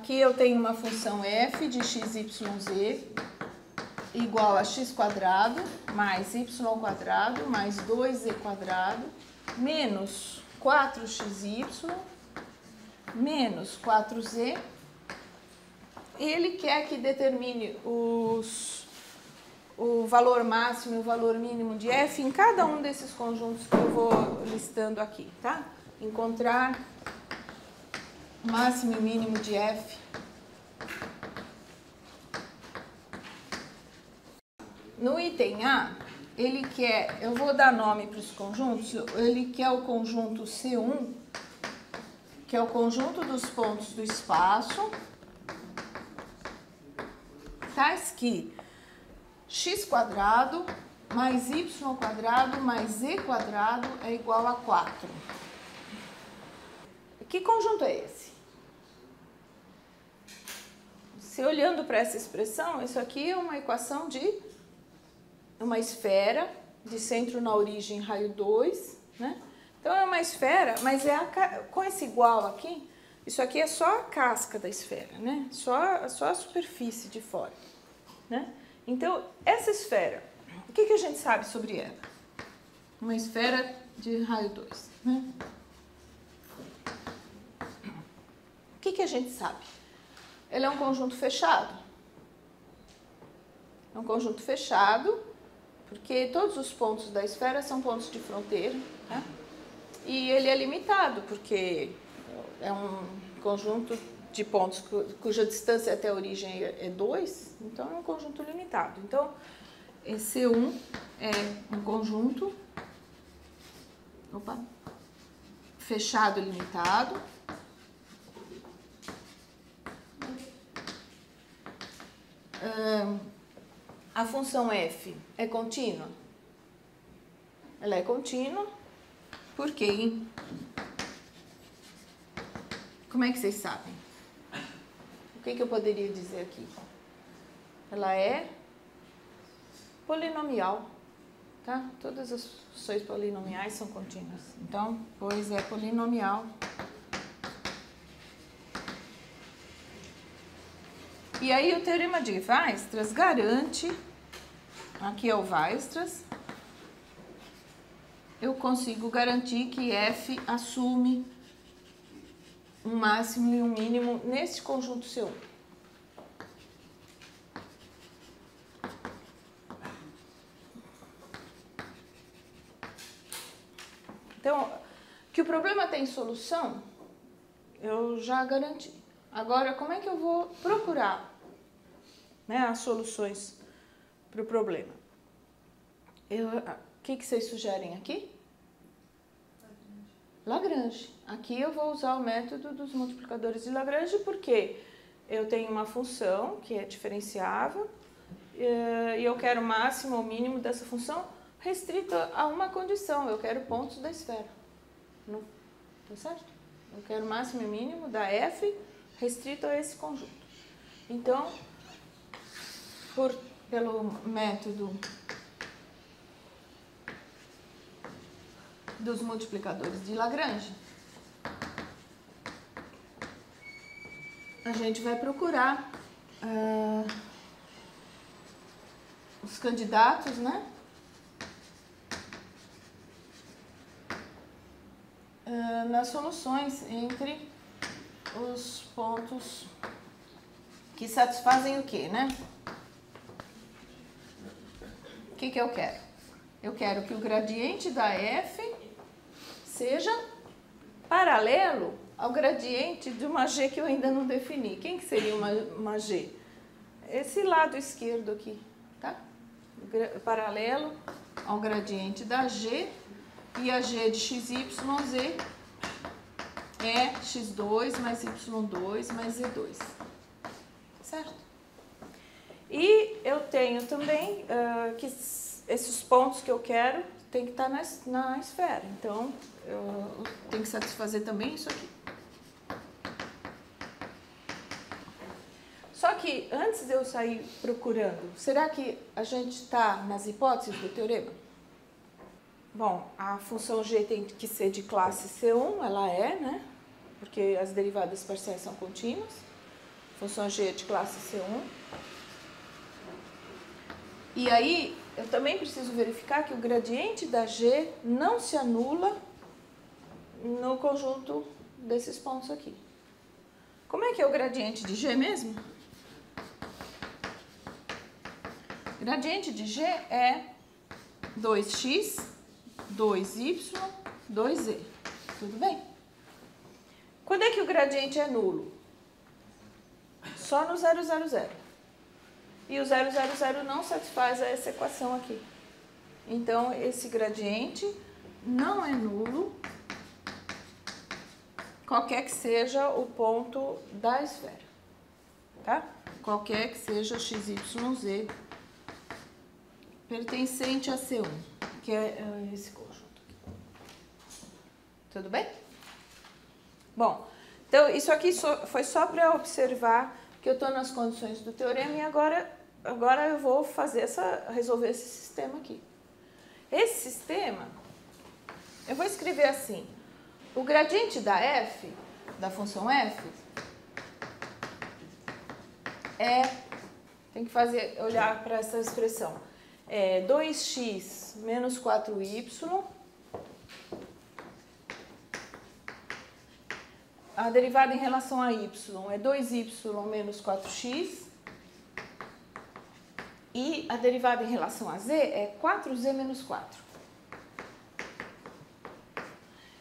Aqui eu tenho uma função f de x, y, z igual a x quadrado mais y quadrado mais 2z quadrado menos 4xy menos 4z. Ele quer que determine o valor máximo e o valor mínimo de f em cada um desses conjuntos que eu vou listando aqui, tá? Encontrar máximo e mínimo de f. No item A, ele quer, eu vou dar nome para os conjuntos, ele quer o conjunto C1, que é o conjunto dos pontos do espaço, tais que x quadrado mais y quadrado mais z quadrado é igual a 4. Que conjunto é esse? Se olhando para essa expressão, isso aqui é uma equação de uma esfera de centro na origem raio 2, né? Então é uma esfera, mas com esse igual aqui, isso aqui é só a casca da esfera, né? Só a superfície de fora, né? Então, essa esfera, o que a gente sabe sobre ela? Uma esfera de raio 2, né? O que a gente sabe? Ela é um conjunto fechado. É um conjunto fechado, porque todos os pontos da esfera são pontos de fronteira, tá? E ele é limitado, porque é um conjunto de pontos cuja distância até a origem é 2, então é um conjunto limitado. Então, C1 é um conjunto fechado e limitado. A função f é contínua? Ela é contínua, porque como é que vocês sabem? O que eu poderia dizer aqui? Ela é polinomial, tá? Todas as funções polinomiais são contínuas. Então, pois é polinomial. E aí o teorema de Weierstrass garante, aqui é o Weierstrass, eu consigo garantir que f assume um máximo e um mínimo nesse conjunto C1. Então, que o problema tem solução, eu já garanti. Agora, como é que eu vou procurar, né, as soluções para o problema? O que vocês sugerem aqui? Lagrange. Aqui eu vou usar o método dos multiplicadores de Lagrange, porque eu tenho uma função que é diferenciável e eu quero o máximo ou mínimo dessa função restrita a uma condição. Eu quero pontos da esfera. Não, tá certo? Eu quero o máximo e mínimo da f restrito a esse conjunto. Então, pelo método dos multiplicadores de Lagrange, a gente vai procurar os candidatos, né? Nas soluções entre os pontos que satisfazem o quê, né? O que eu quero? Eu quero que o gradiente da f seja paralelo ao gradiente de uma g que eu ainda não defini. Quem que seria uma g? Esse lado esquerdo aqui, tá? Paralelo ao gradiente da g, e a g de x, y, z é x2 mais y2 mais z2, certo? E eu tenho também que esses pontos que eu quero tem que estar na esfera, então eu tenho que satisfazer também isso aqui. Só que antes de eu sair procurando, será que a gente está nas hipóteses do teorema? Bom, a função g tem que ser de classe C1, ela é, né? Porque as derivadas parciais são contínuas. função g de classe C1. E aí, eu também preciso verificar que o gradiente da g não se anula no conjunto desses pontos aqui. Como é que é o gradiente de g mesmo? O gradiente de g é 2x, 2y, 2z. Tudo bem? Quando é que o gradiente é nulo? Só no 0, 0, 0. E o 0, 0, 0 não satisfaz essa equação aqui. Então, esse gradiente não é nulo, qualquer que seja o ponto da esfera. Tá? Qualquer que seja x, y, z pertencente a C1, que é esse conjunto aqui. Tudo bem? Bom, então isso aqui foi só para observar que eu estou nas condições do teorema e agora eu vou resolver esse sistema aqui. Esse sistema, eu vou escrever assim, o gradiente da f, da função f, tem que olhar para essa expressão, é 2x menos 4y, a derivada em relação a y é 2y menos 4x, e a derivada em relação a z é 4z menos 4.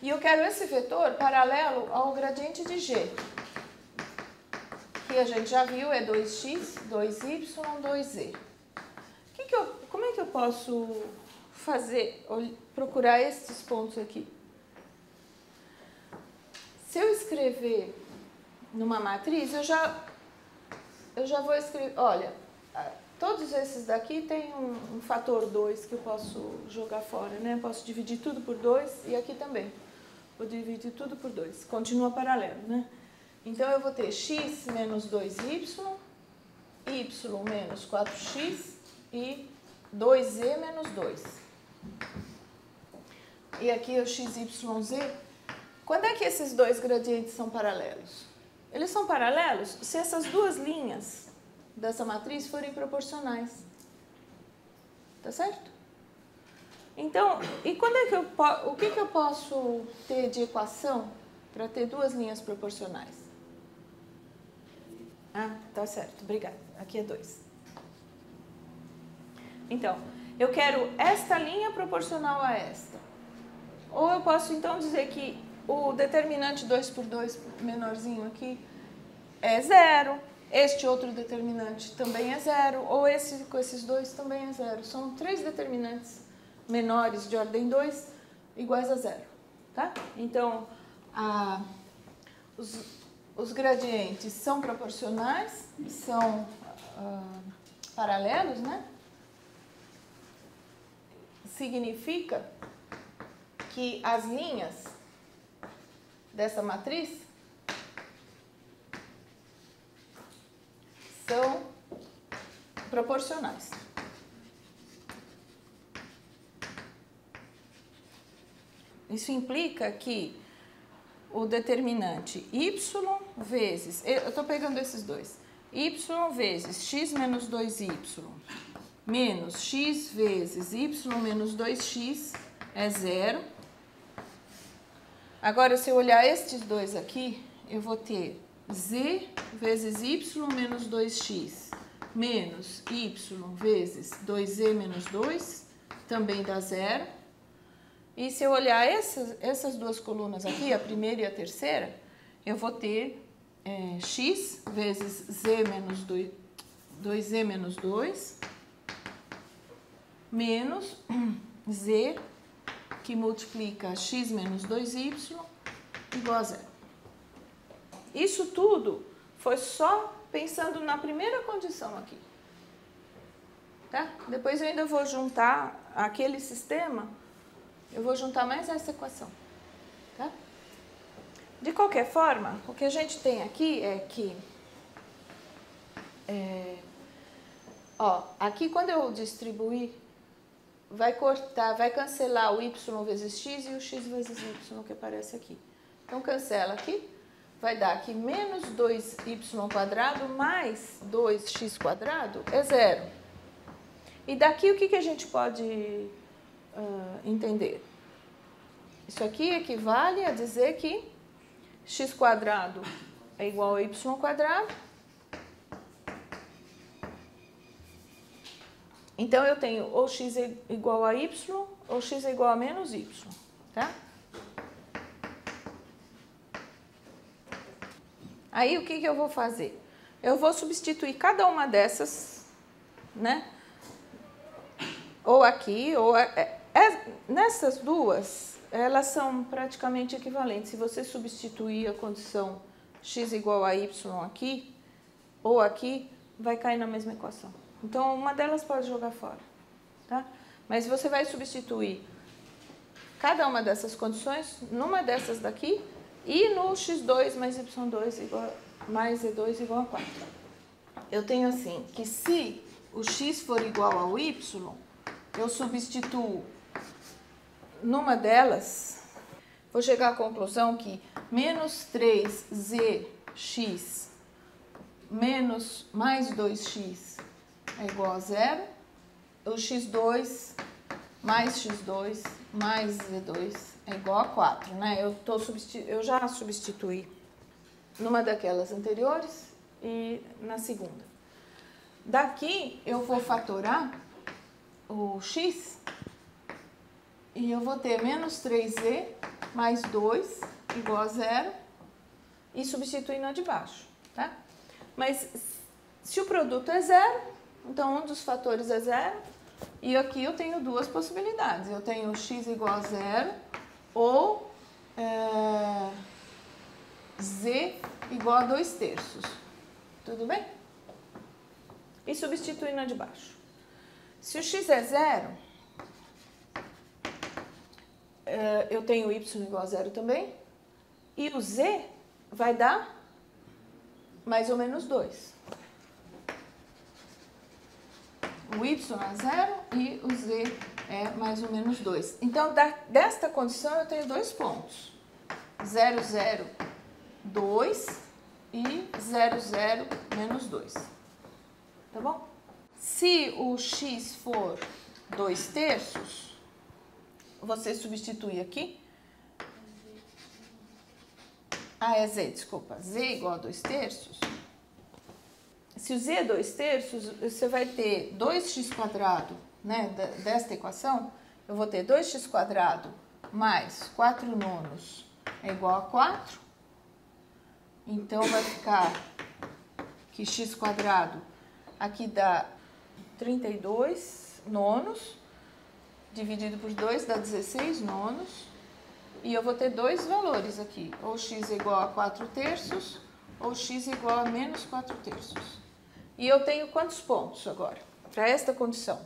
E eu quero esse vetor paralelo ao gradiente de g, que a gente já viu é 2x, 2y, 2z. Como é que eu posso procurar esses pontos aqui? Se eu escrever numa matriz, eu já vou escrever, olha, todos esses daqui tem um fator 2 que eu posso jogar fora, né? Eu posso dividir tudo por 2 e aqui também. Vou dividir tudo por 2, continua paralelo, né? Então, eu vou ter x menos 2y, y menos 4x e 2z menos 2. E aqui o x, y, z. Quando é que esses dois gradientes são paralelos? Eles são paralelos se essas duas linhas dessa matriz forem proporcionais. Tá certo? Então, e quando é que o que eu posso ter de equação para ter duas linhas proporcionais? Ah, tá certo, obrigada. Aqui é 2. Então, eu quero esta linha proporcional a esta. Ou eu posso, então, dizer que o determinante 2 por 2 menorzinho aqui é 0. Este outro determinante também é 0. Ou esse com esses dois também é 0. São 3 determinantes menores de ordem 2 iguais a 0. Tá? Então, os gradientes são proporcionais, são paralelos, né? Significa que as linhas dessa matriz são proporcionais. Isso implica que o determinante y vezes, eu estou pegando esses dois, y vezes x menos 2y menos x vezes y menos 2x é 0. Agora, se eu olhar estes dois aqui, eu vou ter z vezes y menos 2x menos y vezes 2z menos 2, também dá 0. E se eu olhar essas duas colunas aqui, a primeira e a terceira, eu vou ter x vezes z menos 2z menos 2 menos z, que multiplica x menos 2y, igual a 0. Isso tudo foi só pensando na primeira condição aqui. Tá? Depois eu ainda vou juntar aquele sistema, eu vou juntar mais essa equação. Tá? De qualquer forma, o que a gente tem aqui é que... aqui quando eu distribuir, vai cancelar o y vezes x e o x vezes y que aparece aqui. Então, cancela aqui. vai dar que menos 2y² mais 2x² é zero. E daqui o que a gente pode entender? Isso aqui equivale a dizer que x² é igual a y². Então, eu tenho ou x é igual a y ou x é igual a menos y, tá? Aí, o que eu vou fazer? Eu vou substituir cada uma dessas, né? Ou aqui, ou... nessas duas, elas são praticamente equivalentes. Se você substituir a condição x igual a y aqui, ou aqui, vai cair na mesma equação. Então, uma delas pode jogar fora, tá? Mas você vai substituir cada uma dessas condições numa dessas daqui e no x2 mais y2 igual, mais e2 igual a 4. Eu tenho assim, que se o x for igual ao y, eu substituo numa delas, vou chegar à conclusão que menos 3zx menos mais 2x é igual a zero, o x2 mais x2 mais z2 é igual a 4, né? Eu já substituí numa daquelas anteriores e na segunda. Daqui eu vou fatorar o x e eu vou ter menos 3z mais 2 igual a zero e substituir na de baixo, tá? Mas se o produto é zero, então um dos fatores é zero e aqui eu tenho duas possibilidades. Eu tenho x igual a zero ou z igual a 2/3. Tudo bem? E substituir na de baixo. Se o x é zero, eu tenho y igual a zero também. E o z vai dar mais ou menos 2. O y é zero e o z é mais ou menos 2. Então, desta condição, eu tenho dois pontos. 0, 0, 2 e 0, 0, menos 2. Tá bom? Se o x for 2/3, você substitui aqui. É z, desculpa. Z igual a 2/3. Se o z é 2/3, você vai ter 2x², né? Desta equação, eu vou ter 2x² mais 4/9 é igual a 4. Então, vai ficar que x² aqui dá 32/9, dividido por 2 dá 16/9. E eu vou ter dois valores aqui, ou x igual a 4/3 ou x igual a menos 4/3. E eu tenho quantos pontos agora? Para esta condição,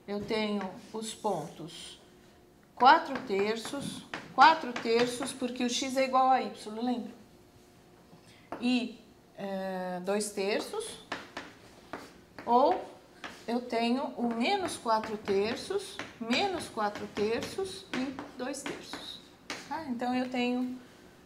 eu tenho os pontos 4/3, 4/3, porque o x é igual a y, lembra? E 2/3, ou eu tenho o menos 4/3, menos 4/3 e 2/3. Tá? Então, eu tenho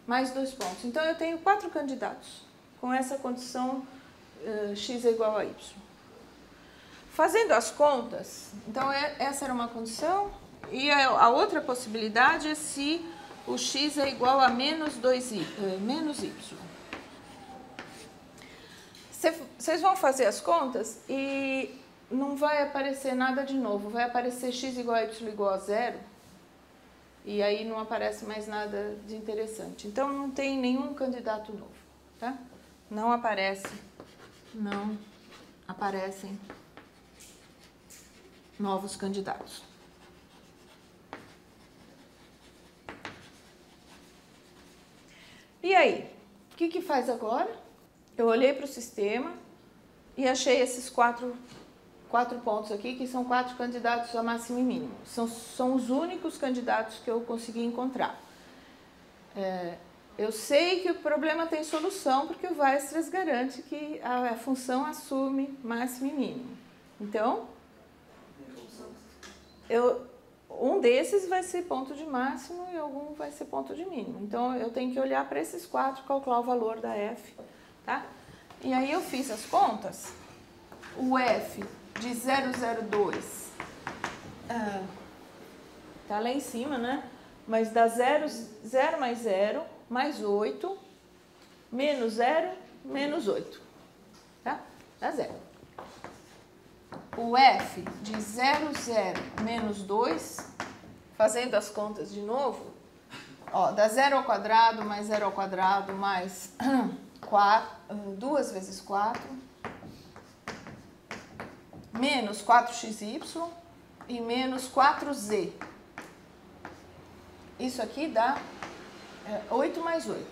mais dois pontos. Então, eu tenho 4 candidatos com essa condição x é igual a y. Fazendo as contas, então, essa era uma condição. E a outra possibilidade é se o x é igual a menos y. Vocês vão fazer as contas e não vai aparecer nada de novo. Vai aparecer x igual a y igual a zero. E aí não aparece mais nada de interessante. Então, não tem nenhum candidato novo, tá? Não aparecem novos candidatos. E aí, o que faz agora? Eu olhei para o sistema e achei esses quatro pontos aqui, que são 4 candidatos a máximo e mínimo. São os únicos candidatos que eu consegui encontrar. Eu sei que o problema tem solução, porque o Weierstrass garante que a função assume máximo e mínimo. Então, um desses vai ser ponto de máximo e algum vai ser ponto de mínimo. Então, eu tenho que olhar para esses 4, calcular o valor da F, tá? E aí, eu fiz as contas. O F de 002 tá lá em cima, né? Mas dá 0 mais 0, mais 8, menos 0, menos 8, tá? Dá 0. O F de 0, menos 2, fazendo as contas de novo, ó, dá 0 ao quadrado, mais 0 ao quadrado, mais 2 vezes 4, menos 4xy e menos 4z. Isso aqui dá 8 mais 8.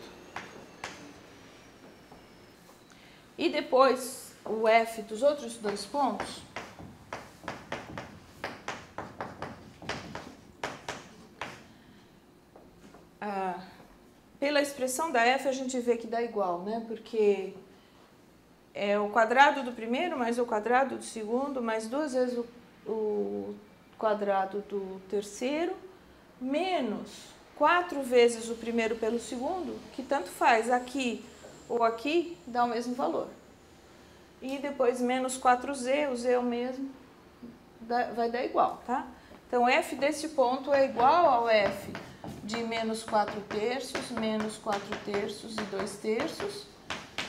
E depois, o F dos outros 2 pontos, pela expressão da F, a gente vê que dá igual, né? Porque é o quadrado do primeiro mais o quadrado do segundo, mais 2 vezes o quadrado do terceiro, menos 4 vezes o primeiro pelo segundo, que tanto faz, aqui ou aqui dá o mesmo valor. E depois menos 4z, o z é o mesmo, vai dar igual, tá? Então, F desse ponto é igual ao F de menos 4 terços, menos 4 terços e 2 terços.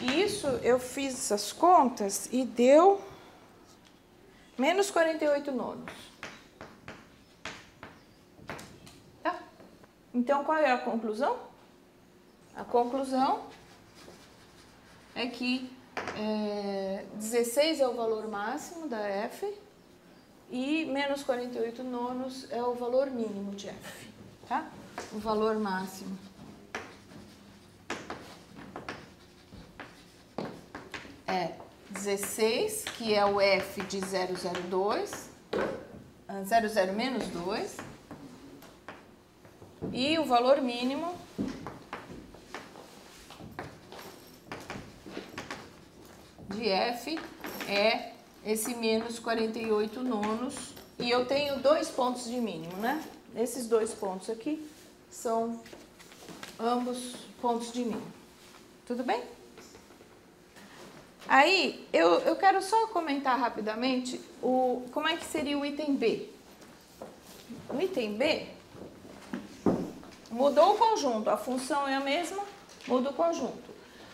E isso, eu fiz essas contas e deu menos 48 nonos. Tá? Então, qual é a conclusão? A conclusão é que 16 é o valor máximo da F e menos 48 nonos é o valor mínimo de F, tá? O valor máximo é 16, que é o F de 002, 00 menos 2, e o valor mínimo de F é esse menos 48 nonos, e eu tenho 2 pontos de mínimo, né? Esses 2 pontos aqui são ambos pontos de mínimo. Tudo bem? Aí, eu quero só comentar rapidamente como é que seria o item B. O item B mudou o conjunto, a função é a mesma, muda o conjunto.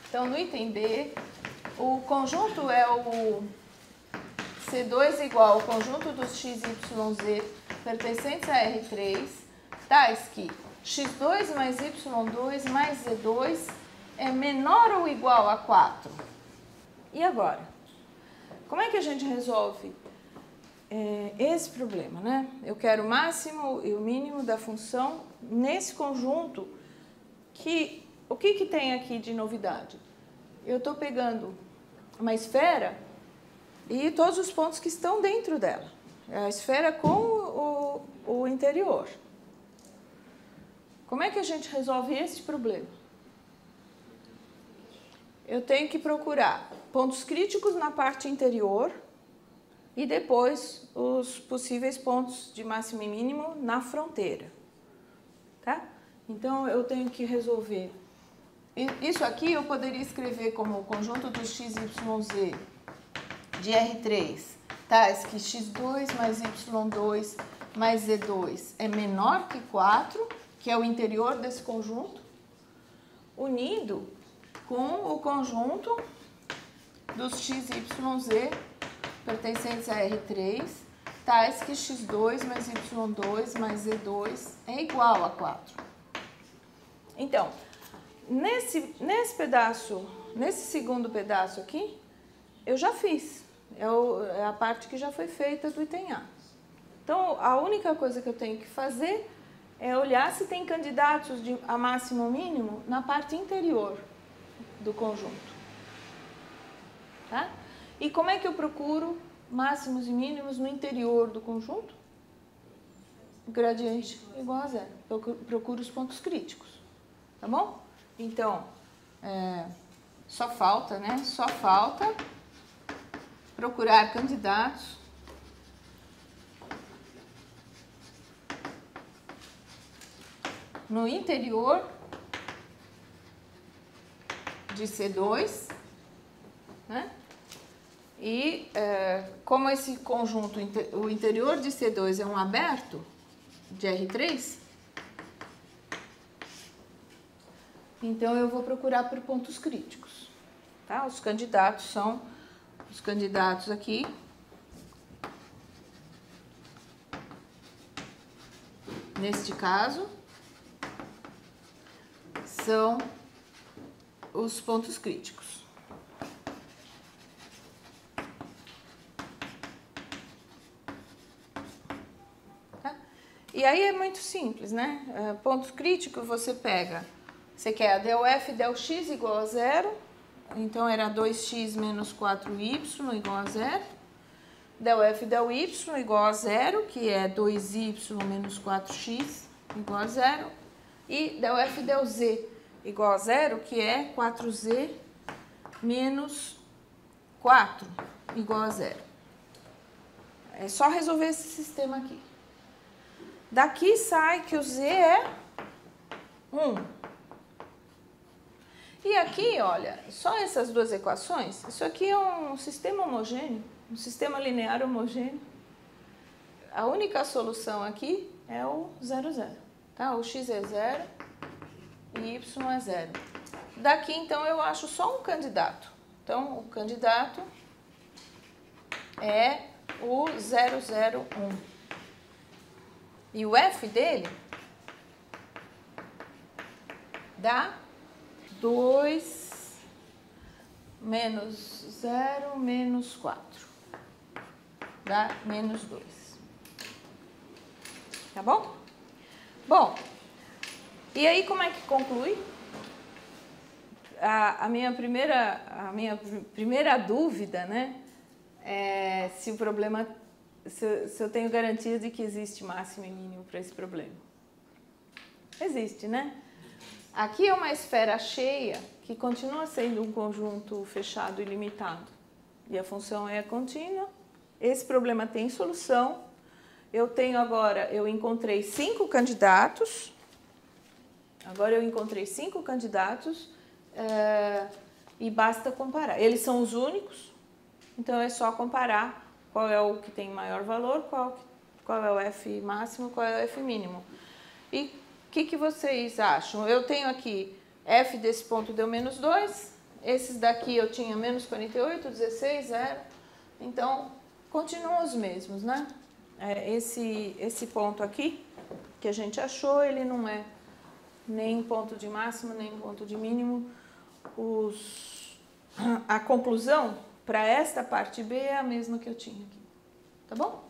Então, no item B, o conjunto é o C2 igual ao conjunto dos x, y, z pertencentes a R3, tais que x2 mais y2 mais z2 é menor ou igual a 4. E agora? Como é que a gente resolve esse problema, né? Eu quero o máximo e o mínimo da função nesse conjunto que... O que tem aqui de novidade? Eu estou pegando uma esfera e todos os pontos que estão dentro dela. A esfera com o interior. Como é que a gente resolve esse problema? Eu tenho que procurar pontos críticos na parte interior e depois os possíveis pontos de máximo e mínimo na fronteira. Tá? Então, eu tenho que resolver. Isso aqui eu poderia escrever como o conjunto dos x, y, z de R3, tais que x2 mais y2 mais z2 é menor que 4, que é o interior desse conjunto, unido com o conjunto dos x, y, z pertencentes a R3, tais que x2 mais y2 mais z2 é igual a 4. Então, nesse pedaço, nesse segundo pedaço aqui, eu já fiz. É a parte que já foi feita do item A. Então, a única coisa que eu tenho que fazer é olhar se tem candidatos a máximo ou mínimo na parte interior do conjunto. Tá? E como é que eu procuro máximos e mínimos no interior do conjunto? O gradiente igual a 0. Eu procuro os pontos críticos. Tá bom? Então, só falta, né? Só falta procurar candidatos no interior de C2, né? E como esse conjunto, o interior de C2 é um aberto de R3, então eu vou procurar por pontos críticos, tá? Os candidatos são os candidatos aqui. Neste caso, são os pontos críticos. Tá? E aí é muito simples, né? Pontos críticos você pega, você quer a del F del X igual a zero, então era 2x menos 4y igual a zero. Del F del Y igual a zero, que é 2y menos 4x igual a zero. E del F del Z igual a zero, que é 4z menos 4 igual a zero. É só resolver esse sistema aqui. Daqui sai que o Z é 1. E aqui, olha, só essas duas equações, isso aqui é um sistema homogêneo. Um sistema linear homogêneo, a única solução aqui é o 0, 0. Tá? O x é 0 e y é 0. Daqui, então, eu acho só um candidato. Então, o candidato é o 0, 0, 1. E o f dele dá 2 menos 0 menos 4. Dá menos 2. Tá bom? Bom, e aí como é que conclui? A minha primeira dúvida, né, é se o problema, se eu tenho garantia de que existe máximo e mínimo para esse problema. Existe, né? Aqui é uma esfera cheia que continua sendo um conjunto fechado e limitado. E a função é contínua. Esse problema tem solução. Eu tenho agora, eu encontrei 5 candidatos. Agora eu encontrei 5 candidatos e basta comparar. Eles são os únicos, então é só comparar qual é o que tem maior valor, qual é o F máximo, qual é o F mínimo. E o que vocês acham? Eu tenho aqui F desse ponto deu menos 2, esses daqui eu tinha menos 48, 16, 0. Então, continuam os mesmos, né? Esse ponto aqui, que a gente achou, ele não é nem ponto de máximo, nem ponto de mínimo. A conclusão para esta parte B é a mesma que eu tinha aqui. Tá bom?